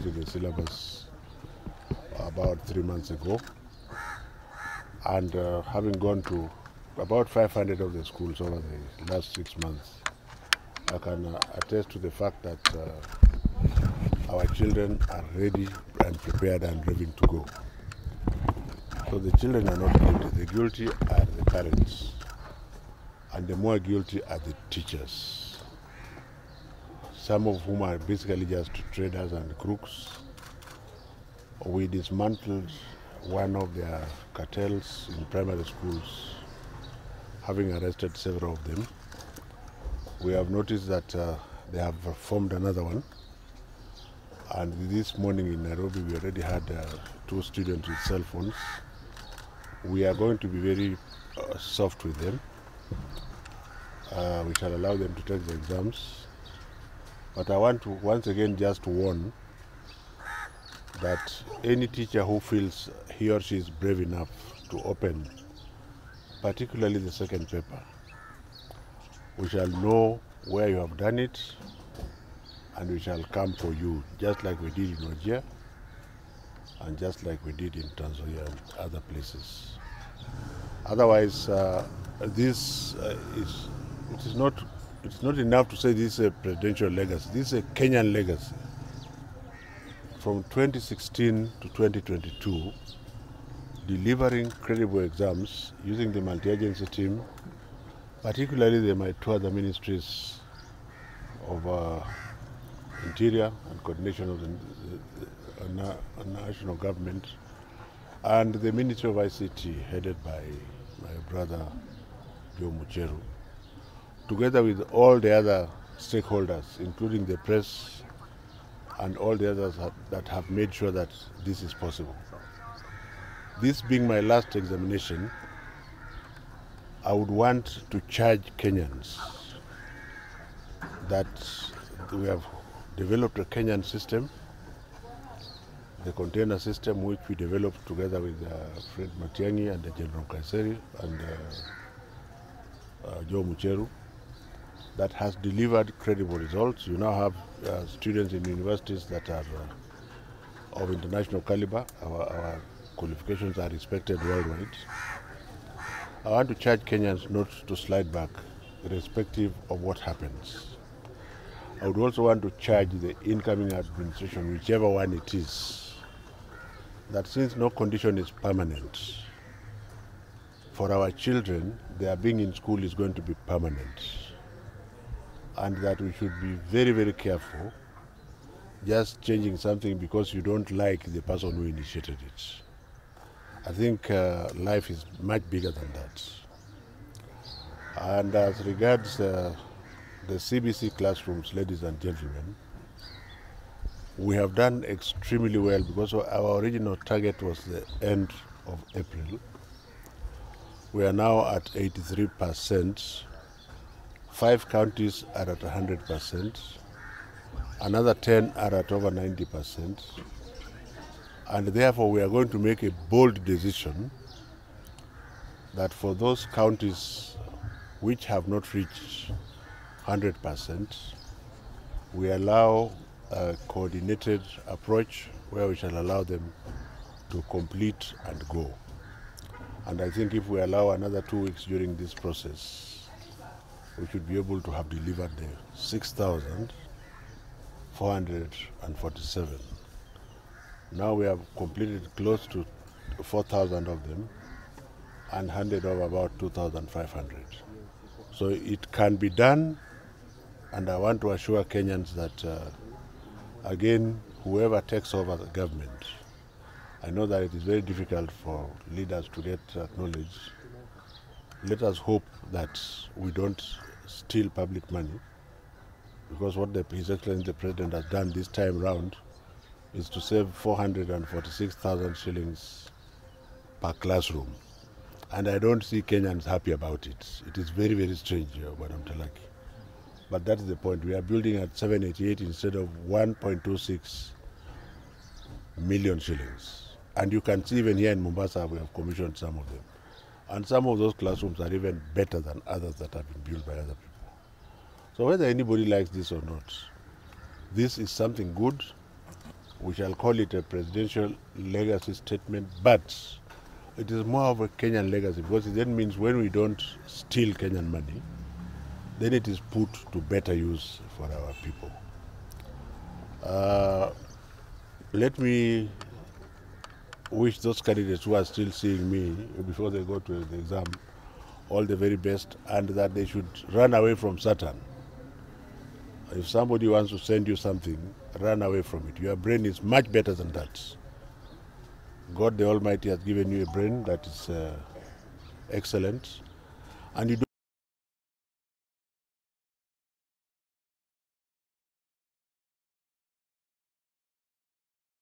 completed the syllabus about 3 months ago, and having gone to about 500 of the schools over the last 6 months, I can attest to the fact that our children are ready and prepared and ready to go. So the children are not guilty. The guilty are the parents, and the more guilty are the teachers, some of whom are basically just traders and crooks. We dismantled one of their cartels in primary schools, having arrested several of them. We have noticed that they have formed another one. And this morning in Nairobi, we already had 2 students with cell phones. We are going to be very soft with them. We shall allow them to take the exams. But I want to once again just warn that any teacher who feels he or she is brave enough to open, particularly the second paper, we shall know where you have done it, and we shall come for you, just like we did in Wajir, and just like we did in Tanzania and other places. Otherwise, it's not enough to say this is a presidential legacy. This is a Kenyan legacy. From 2016 to 2022, delivering credible exams using the multi-agency team, particularly they might tour the ministries of Interior and coordination of the national government, and the Ministry of ICT, headed by my brother Joe Mucheru, together with all the other stakeholders, including the press and all the others that have made sure that this is possible. This being my last examination, I would want to charge Kenyans that we have developed a Kenyan system, the container system which we developed together with Fred Matiang'i and General Kaiseri and Joe Mucheru, that has delivered credible results. You now have students in universities that are of international caliber. Our qualifications are respected worldwide. I want to charge Kenyans not to slide back, irrespective of what happens. I would also want to charge the incoming administration, whichever one it is, that since no condition is permanent, for our children, their being in school is going to be permanent. And that we should be very, very careful just changing something because you don't like the person who initiated it. I think life is much bigger than that. And as regards the CBC classrooms, ladies and gentlemen, we have done extremely well because our original target was the end of April. We are now at 83%. 5 counties are at 100%. Another 10 are at over 90%. And therefore we are going to make a bold decision that for those counties which have not reached 100%, we allow a coordinated approach where we shall allow them to complete and go. And I think if we allow another 2 weeks during this process, we should be able to have delivered the 6,447. Now we have completed close to 4,000 of them and handed over about 2,500. So it can be done, and I want to assure Kenyans that, again, whoever takes over the government, I know that it is very difficult for leaders to get acknowledged. Let us hope that we don't steal public money, because what His Excellency the President has done this time round is to save 446,000 shillings per classroom. And I don't see Kenyans happy about it. It is very, very strange, Madam Talaki. But that's the point. We are building at 788 instead of 1.26 million shillings. And you can see even here in Mombasa, we have commissioned some of them. And some of those classrooms are even better than others that have been built by other people. So whether anybody likes this or not, this is something good. We shall call it a presidential legacy statement, but it is more of a Kenyan legacy, because it then means when we don't steal Kenyan money, then it is put to better use for our people. Let me wish those candidates who are still seeing me before they go to the exam all the very best, and that they should run away from Satan. If somebody wants to send you something, run away from it. Your brain is much better than that. God the Almighty has given you a brain that is excellent, and you don't